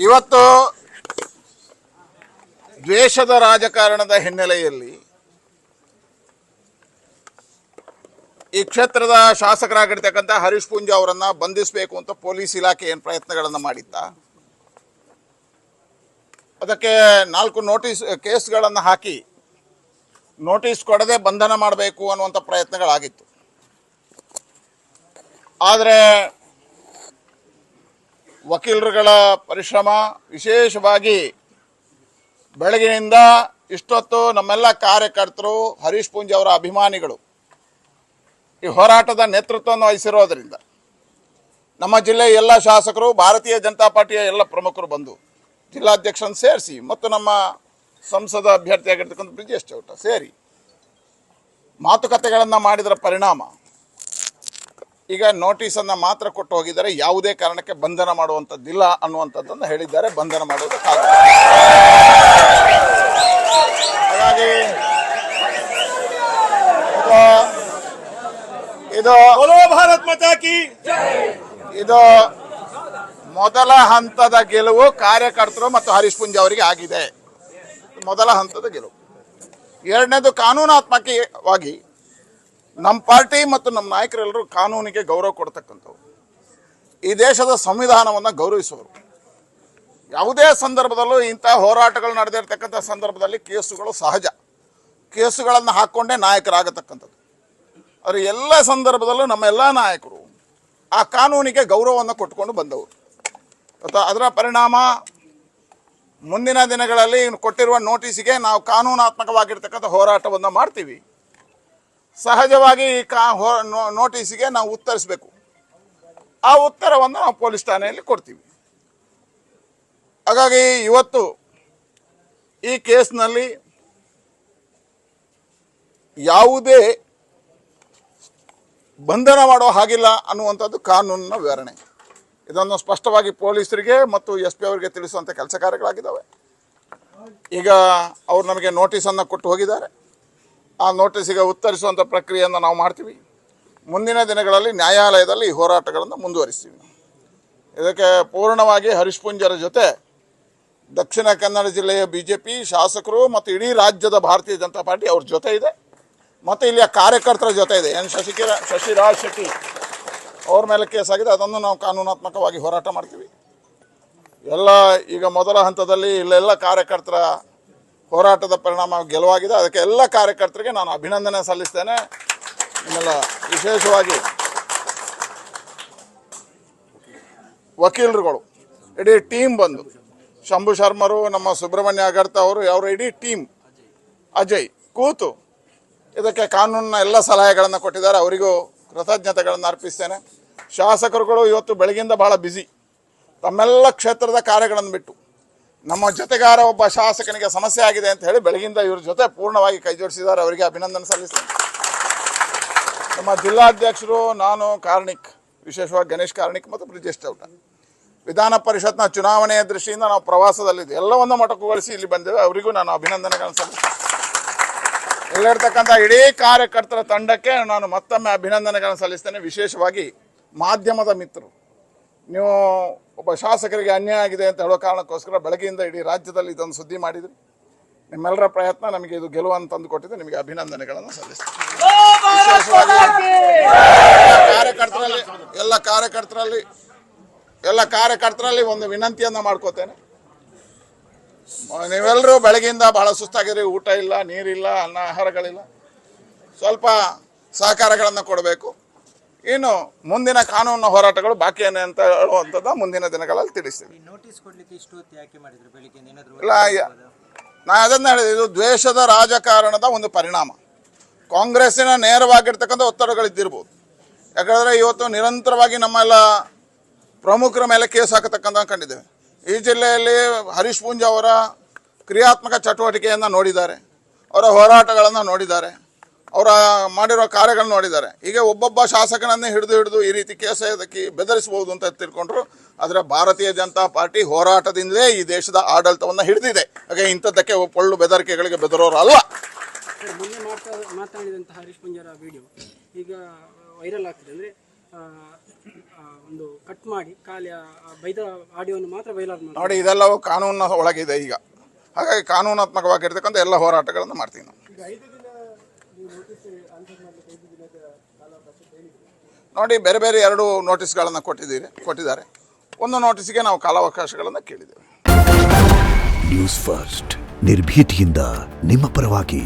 ಇವತ್ತು ದ್ವೇಷದ ರಾಜಕಾರಣದ ಹಿನ್ನೆಲೆಯಲ್ಲಿ ಈ ಕ್ಷೇತ್ರದ ಶಾಸಕರಾಗಿರ್ತಕ್ಕಂಥ ಹರೀಶ್ ಪೂಂಜಾ ಅವರನ್ನು ಬಂಧಿಸಬೇಕು ಅಂತ ಪೊಲೀಸ್ ಇಲಾಖೆ ಏನು ಪ್ರಯತ್ನಗಳನ್ನು ಮಾಡಿತ್ತ, ಅದಕ್ಕೆ 4 ಕೇಸ್ಗಳನ್ನು ಹಾಕಿ ನೋಟಿಸ್ ಕೊಡದೆ ಬಂಧನ ಮಾಡಬೇಕು ಅನ್ನುವಂಥ ಪ್ರಯತ್ನಗಳಾಗಿತ್ತು. ಆದರೆ ವಕೀಲರುಗಳ ಪರಿಶ್ರಮ, ವಿಶೇಷವಾಗಿ ಬೆಳಗಿನಿಂದ ಇಷ್ಟೊತ್ತು ನಮ್ಮೆಲ್ಲ ಕಾರ್ಯಕರ್ತರು, ಹರೀಶ್ ಪೂಂಜಾ ಅವರ ಅಭಿಮಾನಿಗಳು ಈ ಹೋರಾಟದ ನೇತೃತ್ವವನ್ನು ವಹಿಸಿರೋದರಿಂದ ನಮ್ಮ ಜಿಲ್ಲೆಯ ಎಲ್ಲ ಶಾಸಕರು, ಭಾರತೀಯ ಜನತಾ ಪಾರ್ಟಿಯ ಎಲ್ಲ ಪ್ರಮುಖರು ಬಂದು ಜಿಲ್ಲಾಧ್ಯಕ್ಷರನ್ನು ಸೇರಿಸಿ ಮತ್ತು ನಮ್ಮ ಸಂಸದ ಅಭ್ಯರ್ಥಿಯಾಗಿರ್ತಕ್ಕಂಥ ಬ್ರಿಜೇಶ್ ಚೌಟ ಸೇರಿ ಮಾತುಕತೆಗಳನ್ನು ಮಾಡಿದರ ಪರಿಣಾಮ ಈಗ ನೋಟಿಸನ್ನು ಮಾತ್ರ ಕೊಟ್ಟು ಹೋಗಿದ್ದಾರೆ. ಯಾವುದೇ ಕಾರಣಕ್ಕೆ ಬಂಧನ ಮಾಡುವಂಥದ್ದಿಲ್ಲ ಅನ್ನುವಂಥದ್ದನ್ನು ಹೇಳಿದ್ದಾರೆ. ಬಂಧನ ಮಾಡುವುದಕ್ಕಾಗ ಹಾಗಾಗಿ ಇದು ಮೊದಲ ಹಂತದ ಗೆಲುವು ಕಾರ್ಯಕರ್ತರು ಮತ್ತು ಹರೀಶ್ ಪೂಂಜಾ ಅವರಿಗೆ ಆಗಿದೆ. ಮೊದಲ ಹಂತದ ಗೆಲುವು. ಎರಡನೇದು, ಕಾನೂನಾತ್ಮಕವಾಗಿ ನಮ್ಮ ಪಾರ್ಟಿ ಮತ್ತು ನಮ್ಮ ನಾಯಕರೆಲ್ಲರೂ ಕಾನೂನಿಗೆ ಗೌರವ ಕೊಡ್ತಕ್ಕಂಥವ್ರು, ಈ ದೇಶದ ಸಂವಿಧಾನವನ್ನು ಗೌರವಿಸುವರು. ಯಾವುದೇ ಸಂದರ್ಭದಲ್ಲೂ ಇಂಥ ಹೋರಾಟಗಳು ನಡೆದಿರ್ತಕ್ಕಂಥ ಸಂದರ್ಭದಲ್ಲಿ ಕೇಸುಗಳು ಸಹಜ, ಕೇಸುಗಳನ್ನು ಹಾಕ್ಕೊಂಡೇ ನಾಯಕರಾಗತಕ್ಕಂಥದ್ದು. ಆದರೆ ಎಲ್ಲ ಸಂದರ್ಭದಲ್ಲೂ ನಮ್ಮ ಎಲ್ಲ ನಾಯಕರು ಆ ಕಾನೂನಿಗೆ ಗೌರವವನ್ನು ಕೊಟ್ಟುಕೊಂಡು ಬಂದವರು. ಅದರ ಪರಿಣಾಮ ಮುಂದಿನ ದಿನಗಳಲ್ಲಿ ಕೊಟ್ಟಿರುವ ನೋಟಿಸಿಗೆ ನಾವು ಕಾನೂನಾತ್ಮಕವಾಗಿರ್ತಕ್ಕಂಥ ಹೋರಾಟವನ್ನು ಮಾಡ್ತೀವಿ. ಸಹಜವಾಗಿ ಈ ನೋಟಿಸಿಗೆ ನಾವು ಉತ್ತರಿಸಬೇಕು. ಆ ಉತ್ತರವನ್ನು ನಾವು ಪೊಲೀಸ್ ಠಾಣೆಯಲ್ಲಿ ಕೊಡ್ತೀವಿ. ಹಾಗಾಗಿ ಇವತ್ತು ಈ ಕೇಸ್ನಲ್ಲಿ ಯಾವುದೇ ಬಂಧನ ಮಾಡೋ ಹಾಗಿಲ್ಲ ಅನ್ನುವಂಥದ್ದು ಕಾನೂನಿನ ವಿವರಣೆ. ಇದನ್ನು ಸ್ಪಷ್ಟವಾಗಿ ಪೊಲೀಸರಿಗೆ ಮತ್ತು SP ಅವರಿಗೆ ತಿಳಿಸುವಂಥ ಕೆಲಸ ಕಾರ್ಯಗಳಾಗಿದ್ದಾವೆ. ಈಗ ಅವರು ನಮಗೆ ನೋಟಿಸನ್ನು ಕೊಟ್ಟು ಹೋಗಿದ್ದಾರೆ. ಆ ನೋಟಿಸಿಗೆ ಉತ್ತರಿಸುವಂಥ ಪ್ರಕ್ರಿಯೆಯನ್ನು ನಾವು ಮಾಡ್ತೀವಿ. ಮುಂದಿನ ದಿನಗಳಲ್ಲಿ ನ್ಯಾಯಾಲಯದಲ್ಲಿ ಈ ಹೋರಾಟಗಳನ್ನು ಮುಂದುವರಿಸ್ತೀವಿ. ಇದಕ್ಕೆ ಪೂರ್ಣವಾಗಿ ಹರೀಶ್ ಪೂಂಜಾರ ಜೊತೆ ದಕ್ಷಿಣ ಕನ್ನಡ ಜಿಲ್ಲೆಯ BJP ಶಾಸಕರು ಮತ್ತು ಇಡೀ ರಾಜ್ಯದ ಭಾರತೀಯ ಜನತಾ ಪಾರ್ಟಿ ಅವ್ರ ಜೊತೆ ಇದೆ, ಮತ್ತು ಇಲ್ಲಿಯ ಕಾರ್ಯಕರ್ತರ ಜೊತೆ ಇದೆ. ಶಶಿರಾಜ್ ಶೆಟ್ಟಿ ಅವ್ರ ಮೇಲೆ ಕೇಸಾಗಿದೆ, ಅದನ್ನು ನಾವು ಕಾನೂನಾತ್ಮಕವಾಗಿ ಹೋರಾಟ ಮಾಡ್ತೀವಿ. ಎಲ್ಲ ಈಗ ಮೊದಲ ಹಂತದಲ್ಲಿ ಇಲ್ಲೆಲ್ಲ ಕಾರ್ಯಕರ್ತರ ಹೋರಾಟದ ಪರಿಣಾಮ ಗೆಲುವಾಗಿದೆ. ಅದಕ್ಕೆ ಎಲ್ಲ ಕಾರ್ಯಕರ್ತರಿಗೆ ನಾನು ಅಭಿನಂದನೆ ಸಲ್ಲಿಸ್ತೇನೆ. ನಿಮ್ಮೆಲ್ಲ ವಿಶೇಷವಾಗಿ ವಕೀಲರುಗಳು ಇಡೀ ಟೀಮ್ ಬಂದು, ಶಂಭು ಶರ್ಮರು, ನಮ್ಮ ಸುಬ್ರಹ್ಮಣ್ಯ ಅಗರ್ತ ಅವರು, ಅವರ ಇಡೀ ಟೀಮ್, ಅಜಯ್ ಕೂತು ಇದಕ್ಕೆ ಕಾನೂನಿನ ಎಲ್ಲ ಸಲಹೆಗಳನ್ನು ಕೊಟ್ಟಿದ್ದಾರೆ. ಅವರಿಗೂ ಕೃತಜ್ಞತೆಗಳನ್ನು ಅರ್ಪಿಸ್ತೇನೆ. ಶಾಸಕರುಗಳು ಇವತ್ತು ಬೆಳಗಿಂದ ಭಾಳ ಬ್ಯುಸಿ, ತಮ್ಮೆಲ್ಲ ಕ್ಷೇತ್ರದ ಕಾರ್ಯಗಳನ್ನು ಬಿಟ್ಟು ನಮ್ಮ ಜೊತೆಗಾರ ಒಬ್ಬ ಶಾಸಕನಿಗೆ ಸಮಸ್ಯೆ ಆಗಿದೆ ಅಂತ ಹೇಳಿ ಬೆಳಗಿಂದ ಇವ್ರ ಜೊತೆ ಪೂರ್ಣವಾಗಿ ಕೈ ಜೋಡಿಸಿದ್ದಾರೆ. ಅವರಿಗೆ ಅಭಿನಂದನೆ ಸಲ್ಲಿಸ್ತೇನೆ. ನಮ್ಮ ಜಿಲ್ಲಾಧ್ಯಕ್ಷರು, ನಾನು, ಕಾರ್ಣಿಕ್, ವಿಶೇಷವಾಗಿ ಗಣೇಶ್ ಕಾರ್ಣಿಕ್ ಮತ್ತು ಬ್ರಿಜೇಶ್ ಚೌಟ, ವಿಧಾನ ಪರಿಷತ್ನ ಚುನಾವಣೆಯ ದೃಷ್ಟಿಯಿಂದ ನಾವು ಪ್ರವಾಸದಲ್ಲಿದ್ದೆ, ಎಲ್ಲವನ್ನು ಮೊಟಕುಗೊಳಿಸಿ ಇಲ್ಲಿ ಬಂದೇವೆ. ಅವರಿಗೂ ನಾನು ಅಭಿನಂದನೆಗಳನ್ನು ಸಲ್ಲಿಸ್ತೇನೆ. ಇಲ್ಲಿರ್ತಕ್ಕಂಥ ಇಡೀ ಕಾರ್ಯಕರ್ತರ ತಂಡಕ್ಕೆ ನಾನು ಮತ್ತೊಮ್ಮೆ ಅಭಿನಂದನೆಗಳನ್ನು ಸಲ್ಲಿಸ್ತೇನೆ. ವಿಶೇಷವಾಗಿ ಮಾಧ್ಯಮದ ಮಿತ್ರರು, ನೀವು ಒಬ್ಬ ಶಾಸಕರಿಗೆ ಅನ್ಯಾಯ ಆಗಿದೆ ಅಂತ ಹೇಳೋ ಕಾರಣಕ್ಕೋಸ್ಕರ ಬೆಳಗ್ಗೆಯಿಂದ ಇಡೀ ರಾಜ್ಯದಲ್ಲಿ ಇದೊಂದು ಸುದ್ದಿ ಮಾಡಿದ್ರಿ. ನಿಮ್ಮೆಲ್ಲರ ಪ್ರಯತ್ನ ನಮಗೆ ಇದು ಗೆಲುವನ್ನು ತಂದು ಕೊಟ್ಟಿದೆ. ನಿಮಗೆ ಅಭಿನಂದನೆಗಳನ್ನು ಸಲ್ಲಿಸ್ತೇನೆ. ಎಲ್ಲ ಕಾರ್ಯಕರ್ತರಲ್ಲಿ ಒಂದು ವಿನಂತಿಯನ್ನು ಮಾಡ್ಕೋತೇನೆ. ನೀವೆಲ್ಲರೂ ಬೆಳಗ್ಗೆಯಿಂದ ಬಹಳ ಸುಸ್ತಾಗಿರಿ, ಊಟ ಇಲ್ಲ, ನೀರಿಲ್ಲ, ಅನ್ನ ಆಹಾರಗಳಿಲ್ಲ. ಸ್ವಲ್ಪ ಸಹಕಾರಗಳನ್ನು ಕೊಡಬೇಕು. ಇನ್ನು ಮುಂದಿನ ಕಾನೂನಿನ ಹೋರಾಟಗಳು ಬಾಕಿ ಏನೇ ಅಂತ ಹೇಳುವಂಥದ್ದು ಮುಂದಿನ ದಿನಗಳಲ್ಲಿ ತಿಳಿಸ್ತೀವಿ. ಇಲ್ಲ, ನಾ ಅದನ್ನು ಹೇಳಿದೆ, ಇದು ದ್ವೇಷದ ರಾಜಕಾರಣದ ಒಂದು ಪರಿಣಾಮ. ಕಾಂಗ್ರೆಸ್ಸಿನ ನೇರವಾಗಿರ್ತಕ್ಕಂಥ ಒತ್ತಡಗಳಿದ್ದಿರ್ಬೋದು. ಯಾಕಂದರೆ ಇವತ್ತು ನಿರಂತರವಾಗಿ ನಮ್ಮೆಲ್ಲ ಪ್ರಮುಖರ ಮೇಲೆ ಕೇಸ್ ಹಾಕತಕ್ಕಂಥ ಕಂಡಿದ್ದೇವೆ. ಈ ಜಿಲ್ಲೆಯಲ್ಲಿ ಹರೀಶ್ ಪೂಂಜಾ ಅವರ ಕ್ರಿಯಾತ್ಮಕ ಚಟುವಟಿಕೆಯನ್ನು ನೋಡಿದ್ದಾರೆ, ಅವರ ಹೋರಾಟಗಳನ್ನು ನೋಡಿದ್ದಾರೆ, ಅವರ ಮಾಡಿರೋ ಕಾರ್ಯಗಳನ್ನು ನೋಡಿದ್ದಾರೆ. ಈಗ ಒಬ್ಬೊಬ್ಬ ಶಾಸಕನನ್ನೇ ಹಿಡಿದು ಈ ರೀತಿ ಕೇಸ ಇದಕ್ಕೆ ಬೆದರಿಸಬಹುದು ಅಂತ ತಿಳ್ಕೊಂಡ್ರು. ಆದರೆ ಭಾರತೀಯ ಜನತಾ ಪಾರ್ಟಿ ಹೋರಾಟದಿಂದಲೇ ಈ ದೇಶದ ಆಡಳಿತವನ್ನು ಹಿಡಿದಿದೆ. ಹಾಗೆ ಇಂಥದ್ದಕ್ಕೆ ಪೊಳ್ಳು ಬೆದರಿಕೆಗಳಿಗೆ ಬೆದರೋರಲ್ಲ. ಮಾತಾಡಿದಂತಹ ಹರೀಶ್ ಪೂಂಜಾರ ವಿಡಿಯೋ ಈಗ ವೈರಲ್ ಆಗ್ತಿದೆ. ಅಂದರೆ ಒಂದು ಕಟ್ ಮಾಡಿ ಖಾಲಿ ಬೈದ ಆಡಿಯೋವನ್ನು ಮಾತ್ರ ಬಯಲಾರ್ ಮಾಡಿ. ನೋಡಿ, ಇದೆಲ್ಲವೂ ಕಾನೂನಿನ ಒಳಗಿದೆ ಈಗ. ಹಾಗಾಗಿ ಕಾನೂನಾತ್ಮಕವಾಗಿರ್ತಕ್ಕಂಥ ಎಲ್ಲ ಹೋರಾಟಗಳನ್ನು ಮಾಡ್ತೀವಿ ನಾವು. ನೋಡಿ, ಬೇರೆ ಬೇರೆ 2 ನೋಟಿಸ್ಗಳನ್ನು ಕೊಟ್ಟಿದ್ದಾರೆ. ಒಂದು ನೋಟಿಸ್ಗೆ ನಾವು ಕಾಲಾವಕಾಶಗಳನ್ನು ಕೇಳಿದ್ದೇವೆ. ನ್ಯೂಸ್ ಫಸ್ಟ್ ನಿರ್ಭೀತಿಯಿಂದ ನಿಮ್ಮ ಪರವಾಗಿ.